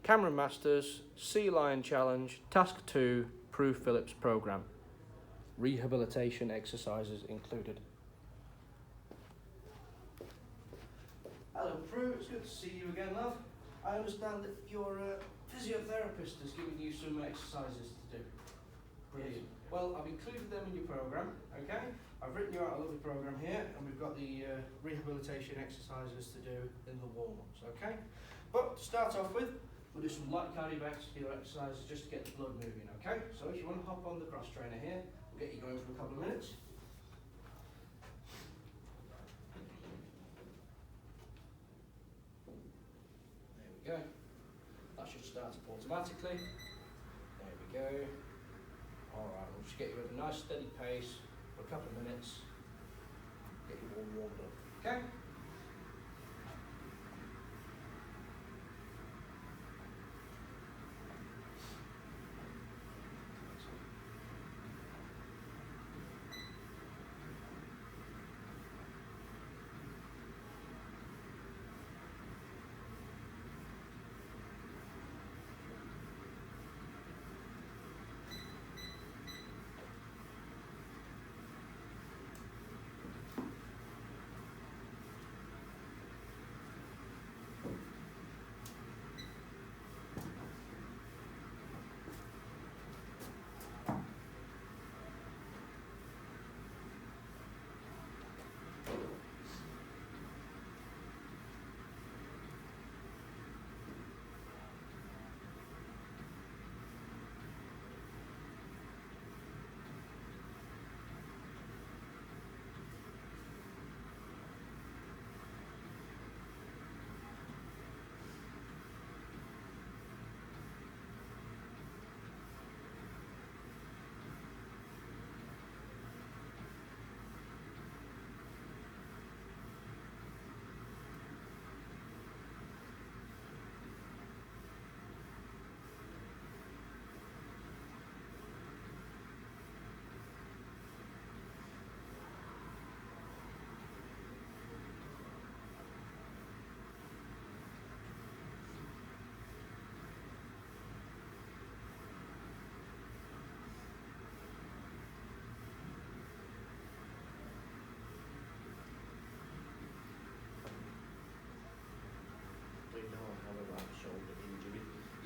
Cameron Masters, Sea Lion Challenge, Task 2, Prue Phillips Programme. Rehabilitation exercises included. Hello Prue, it's good to see you again, love. I understand that your physiotherapist has given you some exercises to do. Brilliant. Well, I've included them in your programme, okay? I've written you out a lovely programme here, and we've got the rehabilitation exercises to do in the warm-ups, okay? But to start off with, we'll do some light cardiovascular exercises just to get the blood moving, okay? So if you want to hop on the cross trainer here, we'll get you going for a couple of minutes. There we go. That should start up automatically. There we go. Alright, we'll just get you at a nice steady pace for a couple of minutes. Get you all warmed up, okay?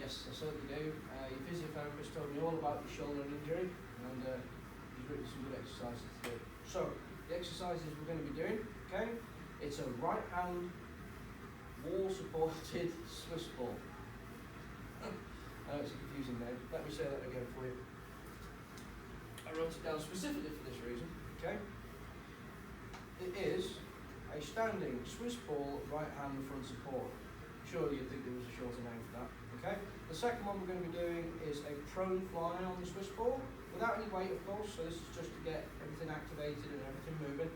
Yes, I certainly do. Your physiotherapist told me all about your shoulder injury, and he's written some good exercises to do. So, the exercises we're going to be doing, okay, it's a right hand wall supported Swiss ball. I know it's a confusing name. Let me say that again for you. I wrote it down specifically for this reason, okay? It is a standing Swiss ball right hand front support. Surely you'd think there was a shorter name for that. Okay. The second one we're going to be doing is a prone fly on the Swiss ball, without any weight of course, so this is just to get everything activated and everything moving.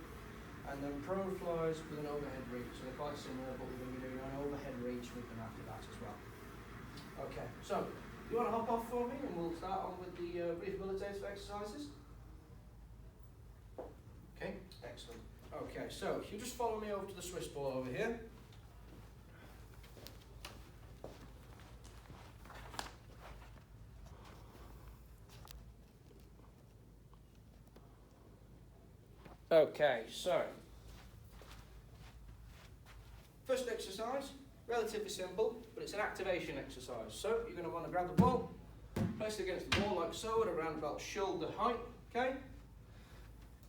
And then prone flies with an overhead reach, so they're quite similar, but we're going to be doing an overhead reach with them after that as well. Okay, so you want to hop off for me and we'll start on with the rehabilitative exercises? Okay, excellent. Okay, so if you just follow me over to the Swiss ball over here. Okay, so first exercise, relatively simple, but it's an activation exercise. So you're going to want to grab the ball, place it against the wall like so at around about shoulder height, okay?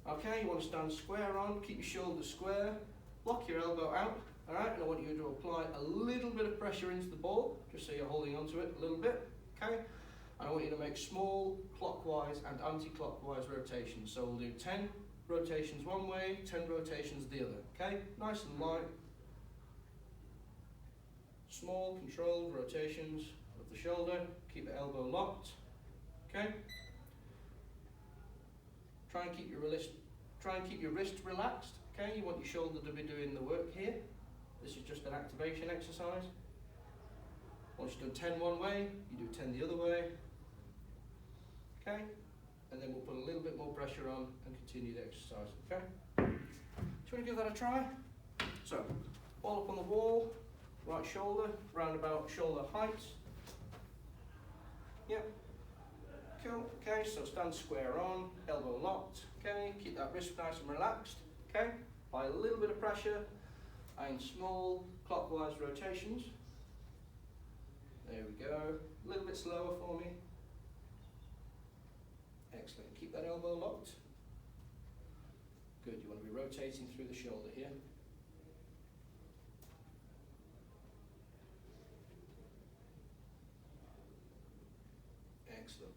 Okay, you want to stand square on, keep your shoulders square, lock your elbow out, alright? And I want you to apply a little bit of pressure into the ball, just so you're holding onto it a little bit, okay? And I want you to make small clockwise and anti-clockwise rotations. So we'll do 10 rotations one way, 10 rotations the other, okay? Nice and light. Small, controlled rotations of the shoulder, keep the elbow locked, okay? Try and keep your wrist relaxed, okay? You want your shoulder to be doing the work here. This is just an activation exercise. Once you've done 10 one way, you do 10 the other way, okay? And then we'll put a little bit more pressure on and continue the exercise, okay? Do you want to give that a try? So, ball up on the wall, right shoulder, round about shoulder height, Yep. Cool. Okay, so stand square on, elbow locked. Okay, keep that wrist nice and relaxed. Okay, apply a little bit of pressure and small clockwise rotations. There we go. A little bit slower for me. Excellent. Keep that elbow locked. Good. You want to be rotating through the shoulder here. Excellent.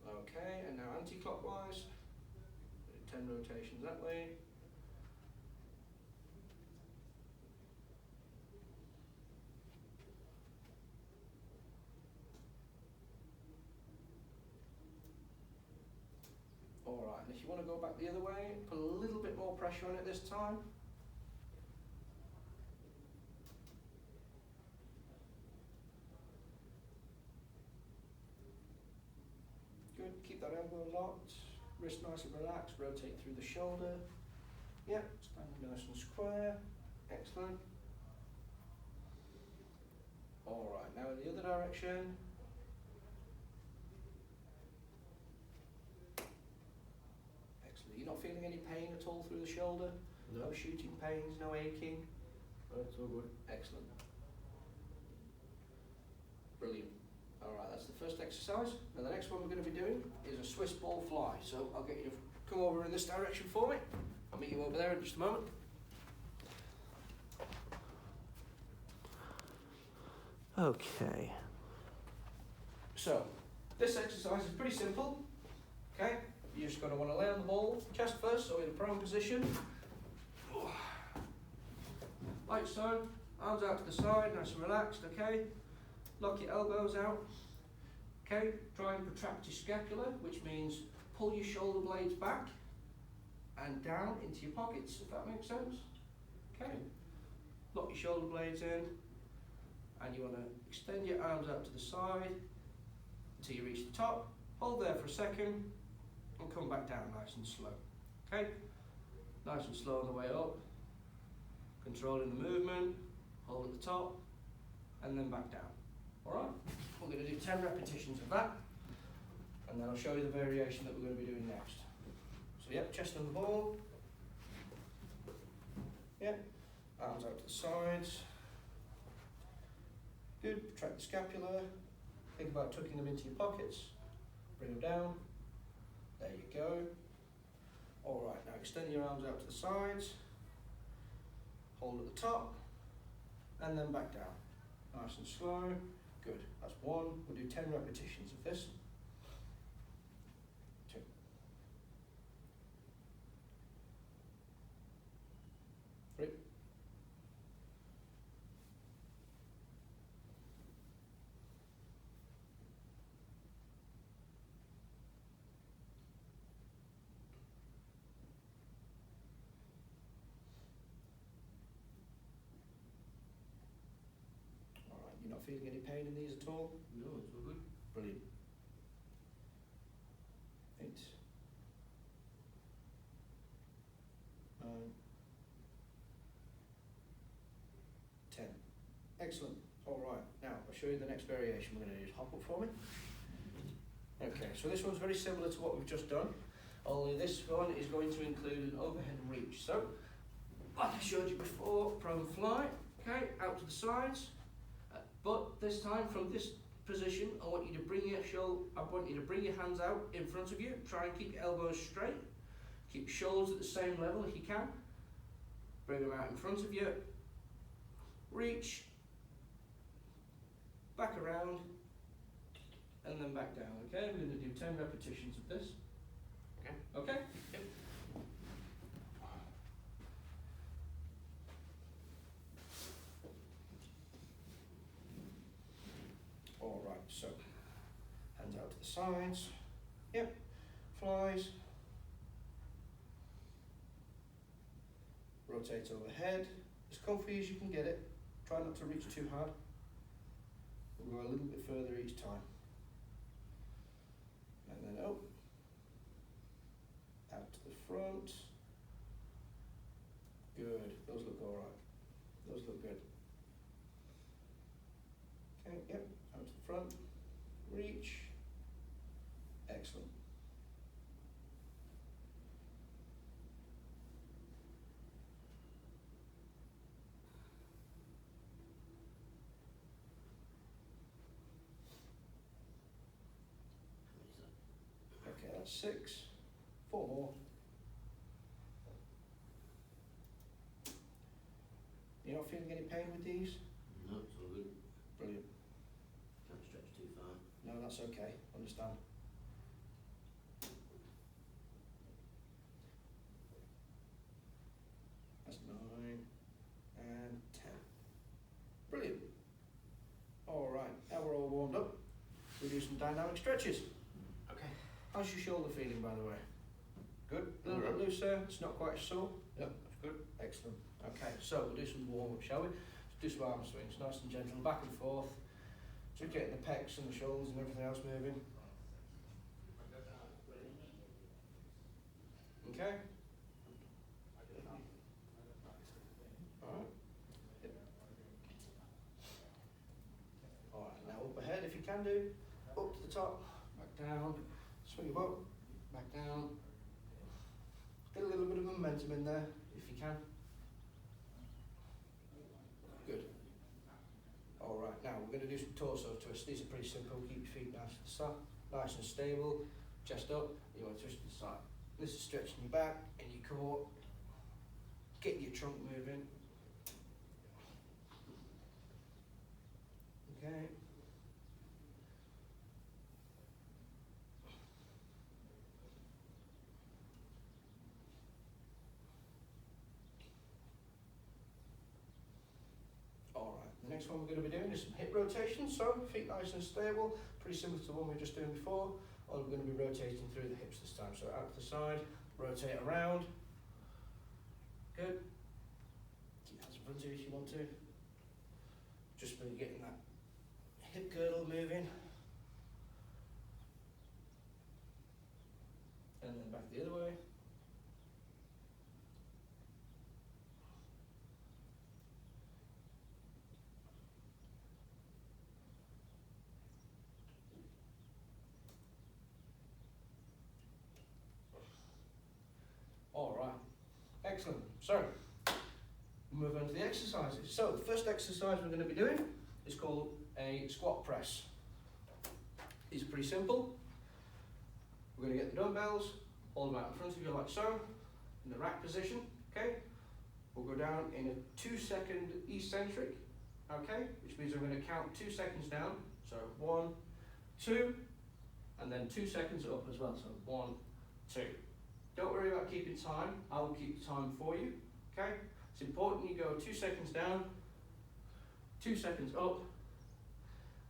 Okay, and now anti-clockwise. 10 rotations that way. Alright, and if you want to go back the other way, put a little bit more pressure on it this time. Good, keep that elbow locked, wrist nice and relaxed, rotate through the shoulder. Yep, stand nice and square, excellent. Alright, now in the other direction. Excellent, you're not feeling any pain at all through the shoulder? No. No shooting pains, no aching? Oh, it's all good. Excellent. Brilliant. Alright, that's the first exercise. Now the next one we're going to be doing is a Swiss ball fly. So I'll get you to come over in this direction for me. I'll meet you over there in just a moment. Okay. So, this exercise is pretty simple. Okay? You're just going to want to lay on the ball, chest first, so in a prone position. Like so. Arms out to the side, nice and relaxed, okay? Lock your elbows out. Okay, try and protract your scapula, which means pull your shoulder blades back and down into your pockets, if that makes sense. Okay, lock your shoulder blades in, and you want to extend your arms out to the side until you reach the top. Hold there for a second and come back down nice and slow. Okay, nice and slow on the way up, controlling the movement, hold at the top, and then back down. Alright, we're going to do 10 repetitions of that, and then I'll show you the variation that we're going to be doing next. So yep, chest on the ball. Yep, arms out to the sides. Good, protract the scapula. Think about tucking them into your pockets. Bring them down. There you go. Alright, now extend your arms out to the sides. Hold at the top, and then back down. Nice and slow. Good. That's one. We'll do 10 repetitions of this. 2. 3. 4. You're not feeling any pain in these at all? No, it's all good. Brilliant. 8. 9. 10. Excellent. Alright, now I'll show you the next variation we're going to do. Hop up for me. Okay, so this one's very similar to what we've just done, only this one is going to include an overhead reach. So, like I showed you before, prone fly, okay, out to the sides, but this time from this position, I want you to bring your hands out in front of you. Try and keep your elbows straight. Keep your shoulders at the same level if you can. Bring them out in front of you. Reach. Back around. And then back down. Okay, we're going to do 10 repetitions of this. Okay. Okay? Yep. Alright, so hands out to the sides. Yep, flies. Rotate overhead. As comfy as you can get it. Try not to reach too hard. We'll go a little bit further each time. And then up. Out to the front. Good. Those look alright. Those look good. Okay, yep. Out to the front. front, reach, excellent. Okay, that's 6, 4 more. You're not feeling any pain with these? No, it's all good. Brilliant. Can't stretch too far. No, that's okay, understand. That's 9 and 10. Brilliant. All right, now we're all warmed up. We'll do some dynamic stretches. Okay. How's your shoulder feeling, by the way? Good? A little bit looser, it's not quite sore? Yep, that's good. Excellent. Okay, so we'll do some warm-up, shall we? Let's do some arm swings, nice and gentle, back and forth. Just getting the pecs and the shoulders and everything else moving. Okay? Alright. Alright, now up ahead if you can do. Up to the top, back down, swing your butt, back down. Get a little bit of momentum in there if you can. Good. Alright, now we're going to do some torso twists. These are pretty simple. Keep your feet nice and stable. Chest up. You want to twist to the side. This is stretching your back and your core. Get your trunk moving. Okay. The next one we're going to be doing is some hip rotations, so feet nice and stable, pretty similar to the one we were just doing before, only we're going to be rotating through the hips this time, so out to the side, rotate around, good, keep hands in front of you if you want to, just really getting that hip girdle moving, and then back the other way. All right, excellent. So, move on to the exercises. So, the first exercise we're going to be doing is called a squat press. It's pretty simple. We're going to get the dumbbells all about in front of you like so, in the rack position, okay? We'll go down in a 2-second eccentric, okay? Which means I'm going to count 2 seconds down. So 1, 2, and then 2 seconds up as well. So 1, 2. Don't worry about keeping time, I will keep time for you, okay? It's important you go 2 seconds down, 2 seconds up,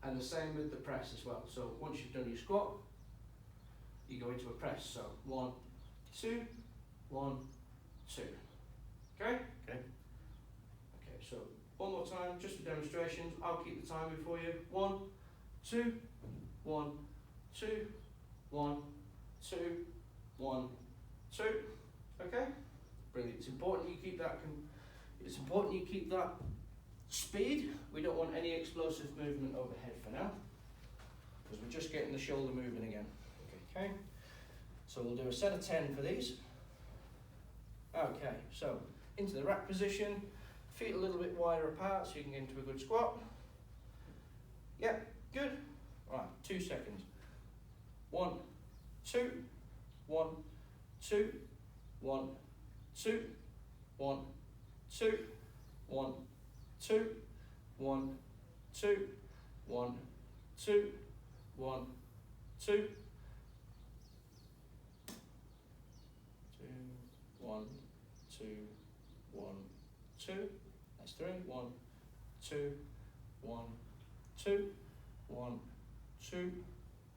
and the same with the press as well. So once you've done your squat, you go into a press. So 1, 2, 1, 2, okay? Okay. Okay, so one more time, just for demonstrations, I'll keep the timing for you. 1, 2, 1, 2, 1, 2, 1, 2, okay? Brilliant. It's important you keep that speed. We don't want any explosive movement overhead for now, because we're just getting the shoulder moving again. Okay? So we'll do a set of 10 for these. Okay, so into the rack position, feet a little bit wider apart so you can get into a good squat. Yep, good. Right, 2 seconds. 1, 2, 1, 2, 1, 2, 1, 2, 1, 2, 1, 2, 1, 2, 1, 2, 1, 2, 1, 2. That's 3. 1, 2, 1, 2, 1, 2,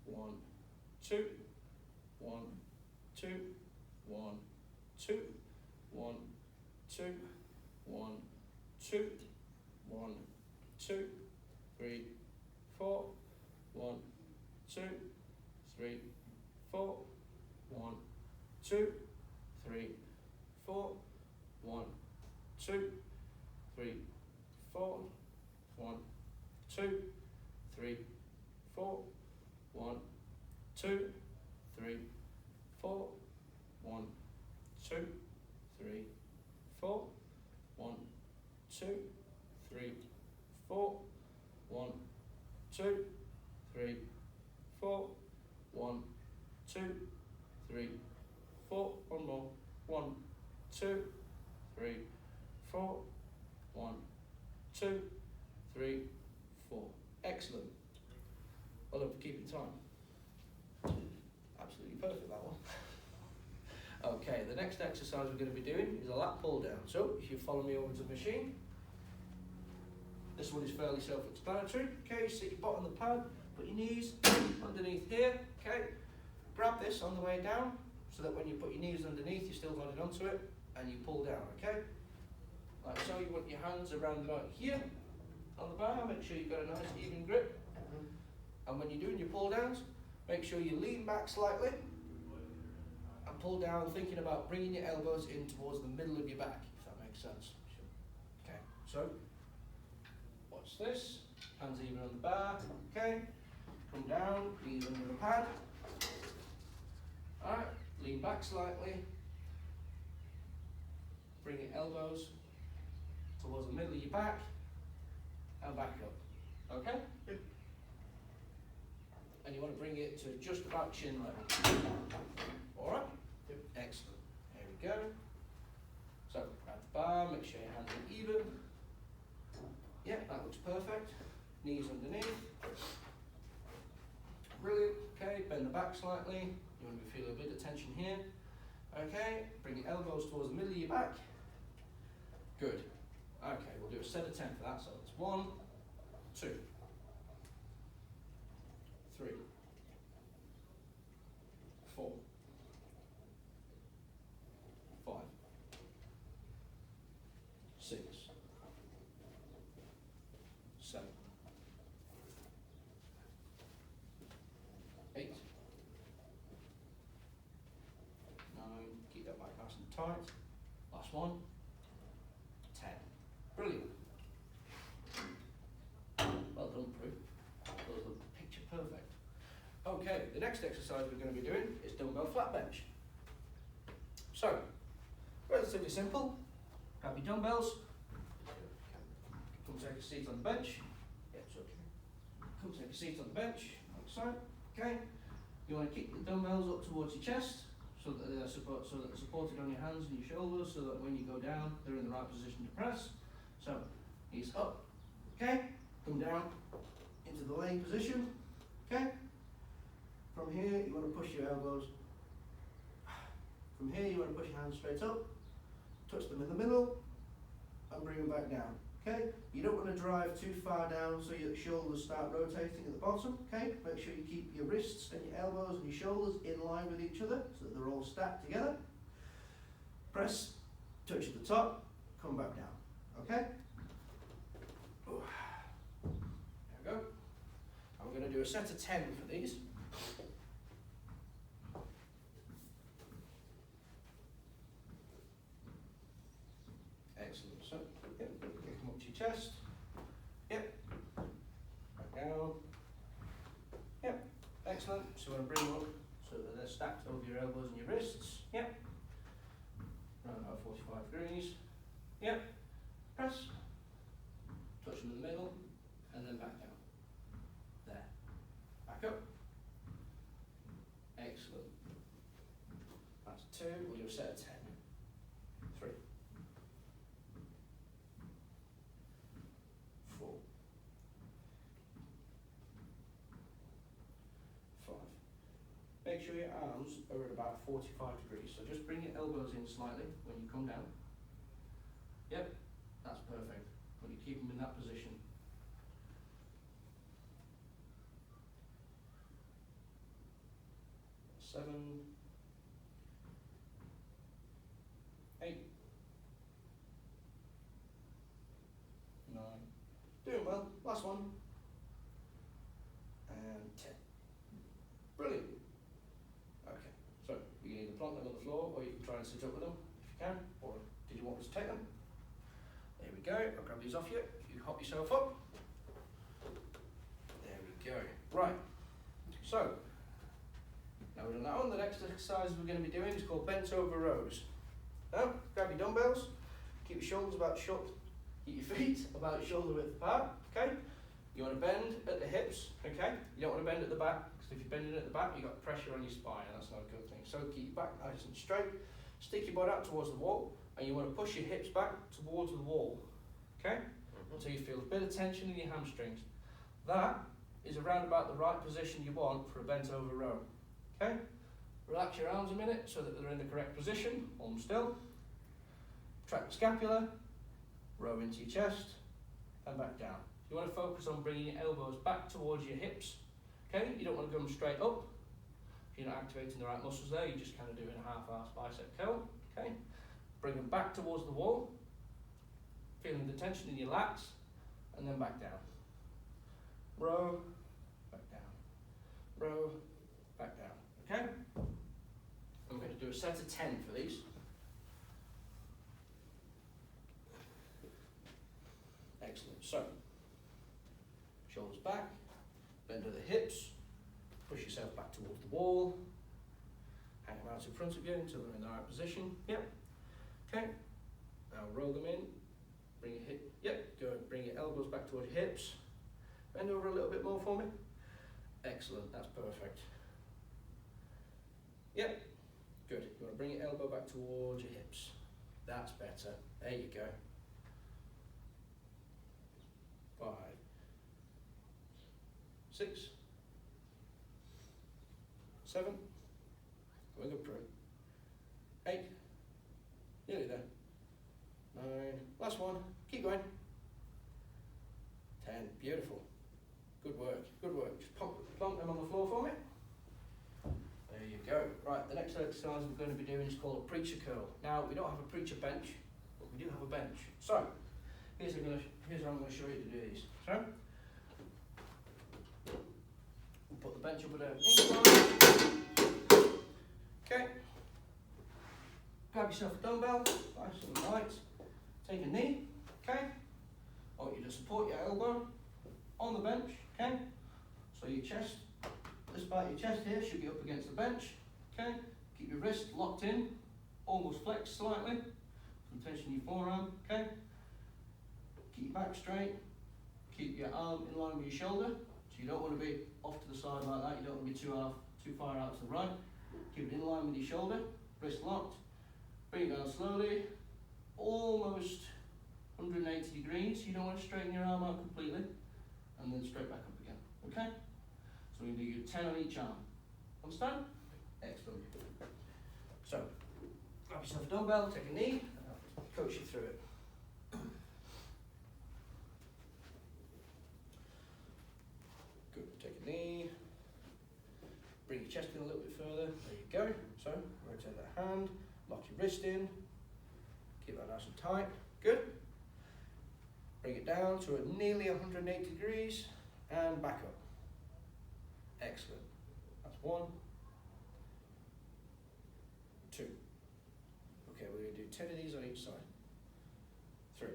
1, 2, 1, 2, 1, 2, 1, 2, 1, 2, 1, 2, 3, 4, 1, 2, 3, 4, 1, 2, 3, 4, 1, 2, 3, 4, 1, 2, 3, 4, 1, 2, 3, 4, 1, 2, 3, 4, 1, 2, 3, 4, 1, 2, 3, 4, 1, 2, 3, 4, one more, 1, 2, 3, 4, 1, 2, 3, 4. Excellent. Well done for keeping time. Absolutely perfect, that one. Okay, the next exercise we're going to be doing is a lat pull down. So if you follow me over to the machine, this one is fairly self-explanatory. Okay, sit your butt on the pad, put your knees underneath here. Okay, grab this on the way down so that when you put your knees underneath, you're still holding onto it, and you pull down. Okay, like so. You want your hands around about here on the bar. Make sure you've got a nice even grip. And when you're doing your pull downs, make sure you lean back slightly and pull down, thinking about bringing your elbows in towards the middle of your back, if that makes sense. Okay, so watch this. Hands even on the bar. Okay, come down, knees under the pad. Alright, lean back slightly. Bring your elbows towards the middle of your back and back up. Okay? Yep. And you want to bring it to just about chin level. Alright? Yep. Excellent. There we go. So, grab the bar, make sure your hands are even. Yeah, that looks perfect. Knees underneath. Brilliant. Okay, bend the back slightly. You want to feel a bit of tension here. Okay, bring your elbows towards the middle of your back. Good. Okay, we'll do a set of 10 for that. So it's 1, 2, 3, 4, 5, 6, 7, 8, 9, keep that back nice and tight. Last one, 10. Brilliant. Well done, Prue. Those look picture perfect. Okay, the next exercise we're going to be doing is dumbbell flat bench. So, relatively simple. Grab your dumbbells. Come take a seat on the bench. Yep, so come take a seat on the bench, like so. Okay. You want to kick the dumbbells up towards your chest, so that they're supported on your hands and your shoulders, so that when you go down, they're in the right position to press. So, knees up. Okay. Come down into the laying position. Okay. From here, you want to push your elbows. From here, you want to push your hands straight up, touch them in the middle, and bring them back down. Okay? You don't want to drive too far down so your shoulders start rotating at the bottom. Okay? Make sure you keep your wrists and your elbows and your shoulders in line with each other so that they're all stacked together. Press, touch at the top, come back down. Okay? There we go. And we're going to do a set of 10 for these. Excellent. So, yep, kick them up to your chest. Yep. Back down. Yep. Excellent. So you want to bring them up so that they're stacked over your elbows and your wrists. Yep. Around about 45 degrees. Yep. Press. Touch them in the middle, and then back down. There. Back up. Excellent. That's 2. We'll do a set of 10. 3. 4. 5. Make sure your arms are at about 45 degrees. So just bring your elbows in slightly when you come down. Yep, that's perfect. When you keep them in that position. 7, 8, 9. Doing well. Last one. And 10. Brilliant. Okay, so you can either plant them on the floor or you can try and sit up with them if you can. Or did you want me to take them? There we go. I'll grab these off you. You hop yourself up. There we go. Right. exercise we're going to be doing is called bent over rows. Now, grab your dumbbells, keep your shoulders about keep your feet about shoulder width apart, okay? You want to bend at the hips, okay? You don't want to bend at the back, because if you're bending at the back, you've got pressure on your spine, and that's not a good thing. So keep your back nice and straight, stick your butt out towards the wall, and you want to push your hips back towards the wall, okay? Until you feel a bit of tension in your hamstrings. That is around about the right position you want for a bent over row, okay? Relax your arms a minute so that they're in the correct position, hold them still. Track the scapula, row into your chest, and back down. You want to focus on bringing your elbows back towards your hips, okay? You don't want to go straight up. If you're not activating the right muscles there, you're just kind of doing a half-arse bicep curl, okay? Bring them back towards the wall, feeling the tension in your lats, and then back down. Row, back down. Row, back down, okay? I'm going to do a set of 10 for these. Excellent. So, shoulders back, bend at the hips, push yourself back towards the wall, hang them out in front of you until they're in the right position. Yep. Okay. Now roll them in, bring your hip, yep, good. Bring your elbows back towards your hips. Bend over a little bit more for me. Excellent, that's perfect. Yep, good. You want to bring your elbow back towards your hips. That's better. There you go. 5, 6, 7, going up through. 8, nearly there. 9, last one, keep going. 10, beautiful. Good work, good work. Just plonk them on the floor for me. There you go. Right, the next exercise we're going to be doing is called a preacher curl. Now, we don't have a preacher bench, but we do have a bench. So, here's how I'm going to show you to do these. So, we'll put the bench up at an incline. Okay. Grab yourself a dumbbell, nice and light. Take a knee, okay. I want you to support your elbow on the bench, okay. So your chest, this part of your chest here should be up against the bench, okay. Keep your wrist locked in, almost flexed slightly. Some tension in your forearm, okay. Keep your back straight. Keep your arm in line with your shoulder. So you don't want to be off to the side like that. You don't want to be too far out to the right. Keep it in line with your shoulder. Wrist locked. Bring it down slowly. Almost 180 degrees. You don't want to straighten your arm out completely. And then straight back up again. Okay? So we're going to do 10 on each arm. Understand? Excellent. So, grab yourself a dumbbell, take a knee, and I'll coach you through it. Good. Take a knee. Bring your chest in a little bit further. There you go. So, rotate that hand, lock your wrist in. Keep that nice and tight. Good. Bring it down to a nearly 180 degrees and back up. Excellent. That's 1, 2. Okay, we're going to do 10 of these on each side. 3,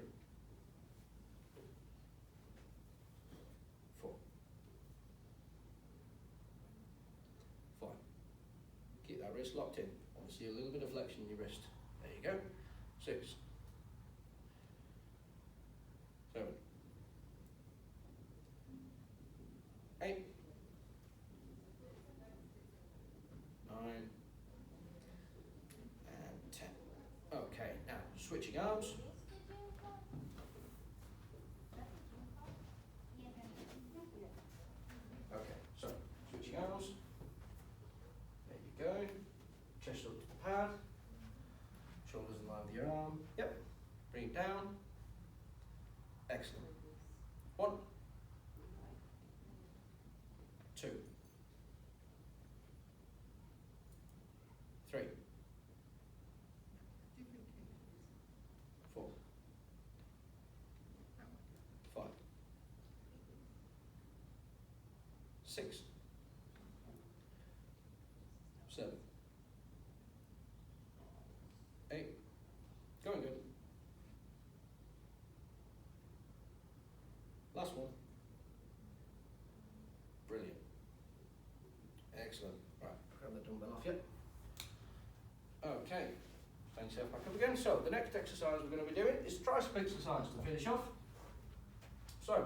4, 5. Keep that wrist locked in. I want to see a little bit of flexion in your wrist. There you go. 6, 7, 8, 9, and 10. Okay, now switching arms. Okay, so switching arms. There you go. Chest up to the pad. Shoulders in line with your arm. Yep. Bring it down. Excellent. 1, 2, 3, 4, 5, 6, 7, 8. Going good. Last one. Brilliant. Excellent. Right, grab the dumbbell off you. again. So the next exercise we're going to be doing is tricep exercise to finish off. So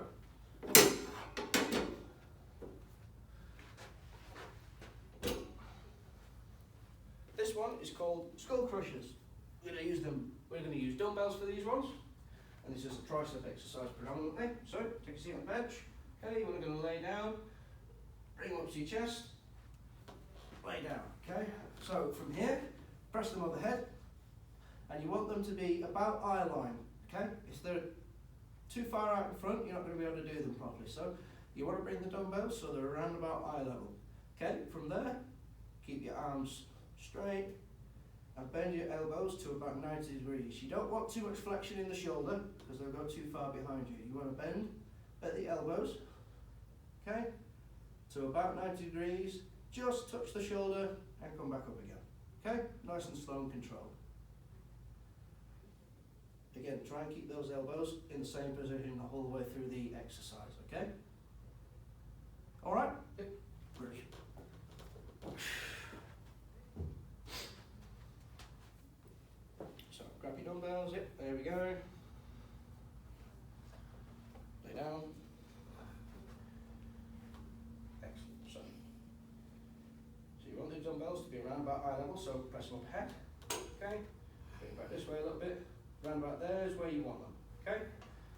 this one is called skull crushers. We're going to use them. We're going to use dumbbells for these ones, and this is a tricep exercise predominantly. So take a seat on the bench. Okay, you're going to lay down, bring them up to your chest, lay down. Okay, so from here, press them overhead, and you want them to be about eye line. Okay, if they're too far out in front, you're not going to be able to do them properly. So you want to bring the dumbbells so they're around about eye level. Okay, from there, keep your arms straight and bend your elbows to about 90 degrees. You don't want too much flexion in the shoulder because they'll go too far behind you. You want to bend at the elbows, okay, to about 90 degrees. Just touch the shoulder and come back up again. Okay, nice and slow and controlled. Again, try and keep those elbows in the same position the whole way through the exercise, okay? All right? Yep. Brilliant. So, grab your dumbbells, yep, there we go. Lay down. Excellent, so you want the dumbbells to be around about eye level, so press them up ahead, okay? Bring it back this way a little bit. Round about there is where you want them, okay?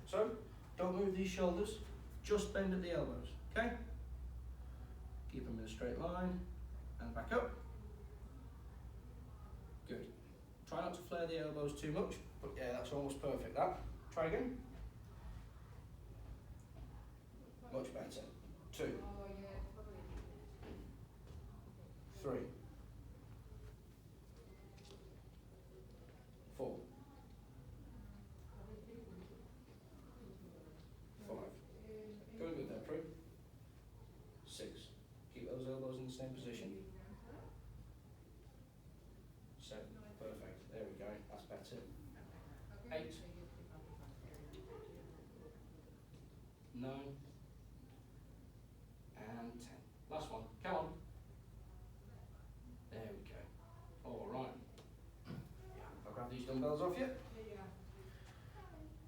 So, don't move these shoulders, just bend at the elbows, okay? Keep them in a straight line, and back up. Good. Try not to flare the elbows too much, but yeah, that's almost perfect, that. Try again. Much better. 2. 3. 4. 5. Going good there, Prue. 6. Keep those elbows in the same position. 7. Perfect. There we go. That's better. 8. 9. And 10. Last one. Come on. There we go. All right. I'll grab these dumbbells off you.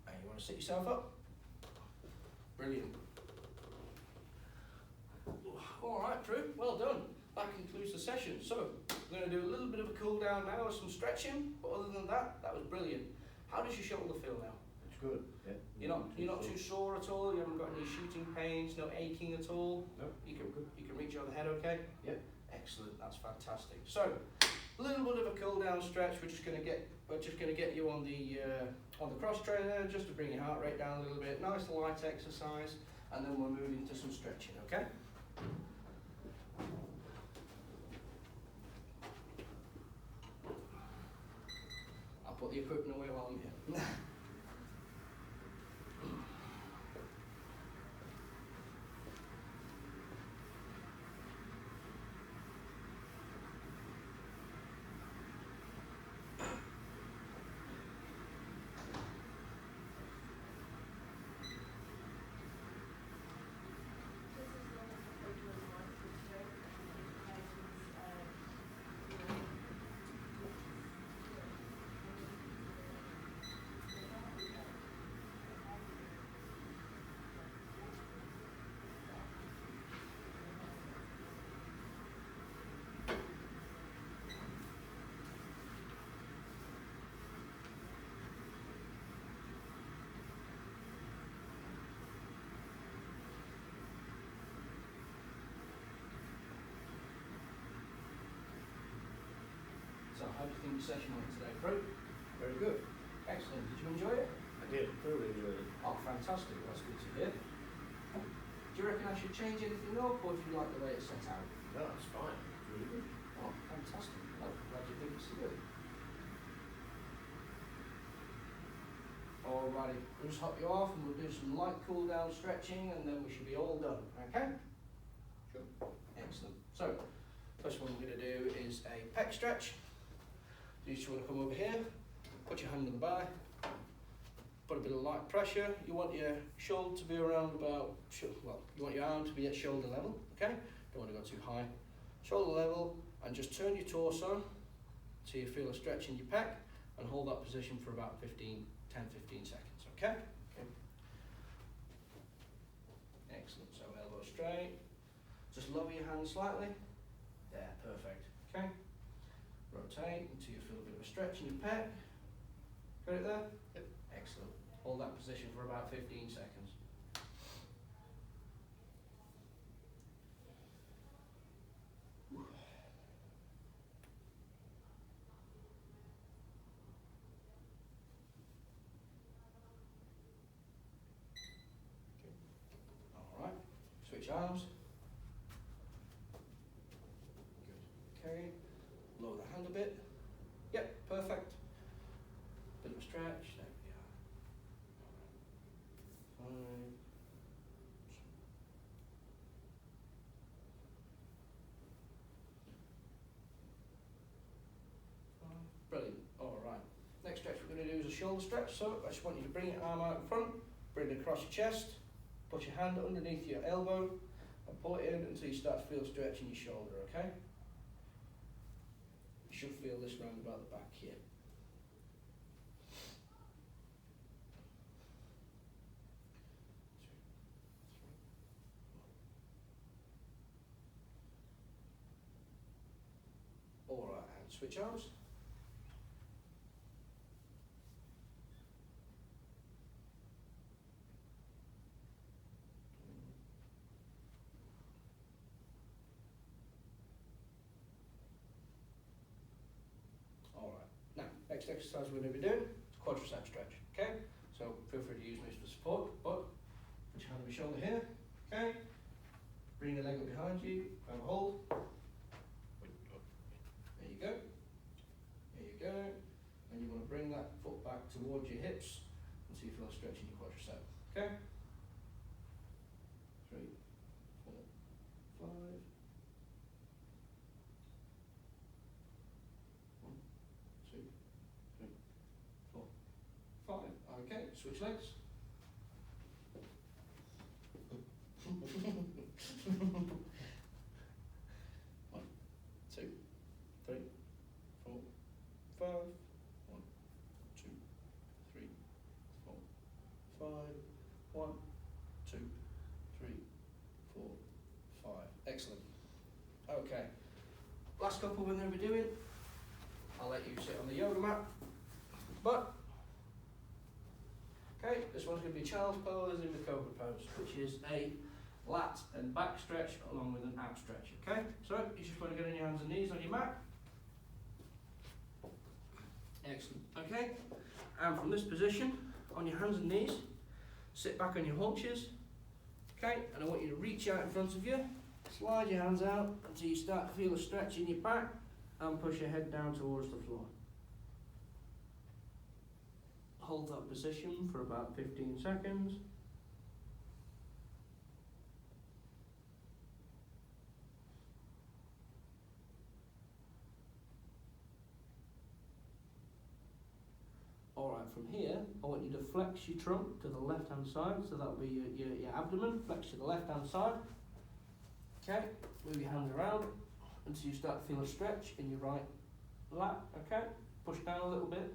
And you want to sit yourself up. Brilliant. All right, Drew. Well done. That concludes the session. So we're going to do a little bit of a cool down now, some stretching. But other than that, that was brilliant. How does your shoulder feel now? It's good. Yeah. You're not too sore at all. You haven't got any shooting pains, no aching at all. No. You can reach over the head, okay? Yep. Excellent. That's fantastic. So a little bit of a cool down stretch. We're just going to get you on the cross trainer just to bring your heart rate down a little bit. Nice light exercise, and then we'll move into some stretching. Okay. I'll put the equipment away while I'm here. So how do you think your session went today, Prue? Very good. Excellent. Did you enjoy it? I did. Thoroughly enjoyed it. Oh, fantastic. That's good to hear. Do you reckon I should change anything up, or do you like the way it's set out? No, it's fine. It's really good. Oh, fantastic. Oh, glad you think it's good. Alrighty, we'll just hop you off and we'll do some light cool down stretching and then we should be all done, okay? Sure. Excellent. So, first one we're going to do is a pec stretch. You just want to come over here, put your hand on the bar, put a bit of light pressure. You want your shoulder to be around about, well, you want your arm to be at shoulder level, okay? Don't want to go too high. Shoulder level, and just turn your torso till you feel a stretch in your pec, and hold that position for about 10-15 seconds, okay? Okay. Excellent, so elbow straight. Just lower your hand slightly. There, perfect, okay? Rotate until you feel a bit of a stretch in your pec. Got it there? Yep. Excellent. Hold that position for about 15 seconds. Alright, switch arms. Good. Okay, lower the hand a bit. Yep, perfect. Bit of a stretch, there we are. Alright. 5. Brilliant. Alright. Next stretch we're going to do is a shoulder stretch. So I just want you to bring your arm out in front, bring it across your chest, put your hand underneath your elbow, and pull it in until you start to feel a stretch in your shoulder, okay? You should feel this round about the back here. Alright, and switch arms. Alright, now, next exercise we're going to be doing is a quadricep stretch, okay? So feel free to use this for support, but put your hand on your shoulder here, okay? Bring your leg up behind you, grab a hold. There you go. There you go. And you want to bring that foot back towards your hips until you feel a stretch in your quadricep, okay? 3, 4, 5. 1, 2, 3, 4, 5. Okay, switch legs. One, 2, 3, 4, 5. 1, 2, 3, 4, 5. 1, 2, 3, 4, 5. Excellent. Okay. Last couple we're going to be doing. I'll let you sit on the yoga mat. But okay, this one's going to be child's pose in the cobra pose, which is a lat and back stretch along with an ab stretch. Okay, so you just want to get on your hands and knees on your mat. Excellent. Okay, and from this position, on your hands and knees, sit back on your haunches. Okay, and I want you to reach out in front of you, slide your hands out until you start to feel a stretch in your back, and push your head down towards the floor. Hold that position for about 15 seconds. Alright, from here, I want you to flex your trunk to the left hand side, so that'll be your abdomen, flex to the left hand side. Okay, move your hands around until you start to feel a stretch in your right lat, okay? Push down a little bit.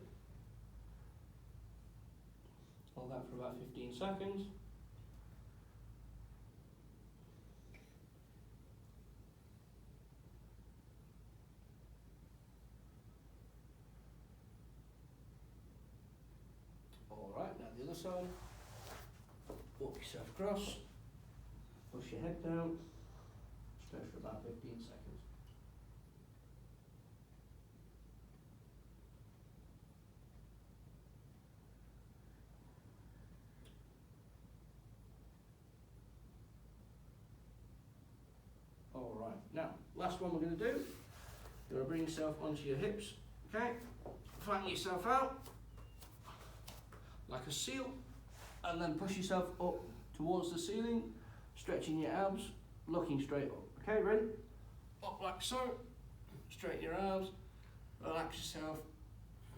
Hold that for about 15 seconds. Alright, now the other side. Walk yourself across. Push your head down. Stretch for about 15 seconds. Alright, now, last one we're going to do. You're going to bring yourself onto your hips, okay? Flatten yourself out, like a seal, and then push yourself up towards the ceiling, stretching your abs, looking straight up. Okay, ready? Up like so, straighten your arms, relax yourself,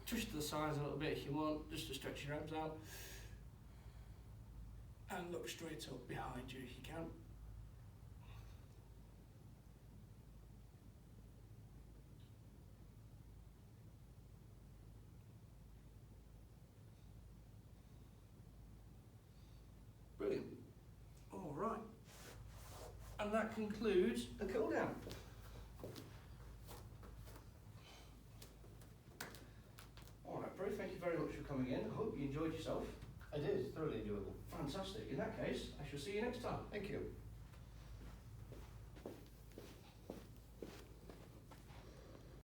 twist to the sides a little bit if you want, just to stretch your abs out, and look straight up behind you if you can. that concludes the cool down. Alright, Bruce, thank you very much for coming in. I hope you enjoyed yourself. I did, thoroughly enjoyable. Fantastic. In that case, I shall see you next time. Thank you.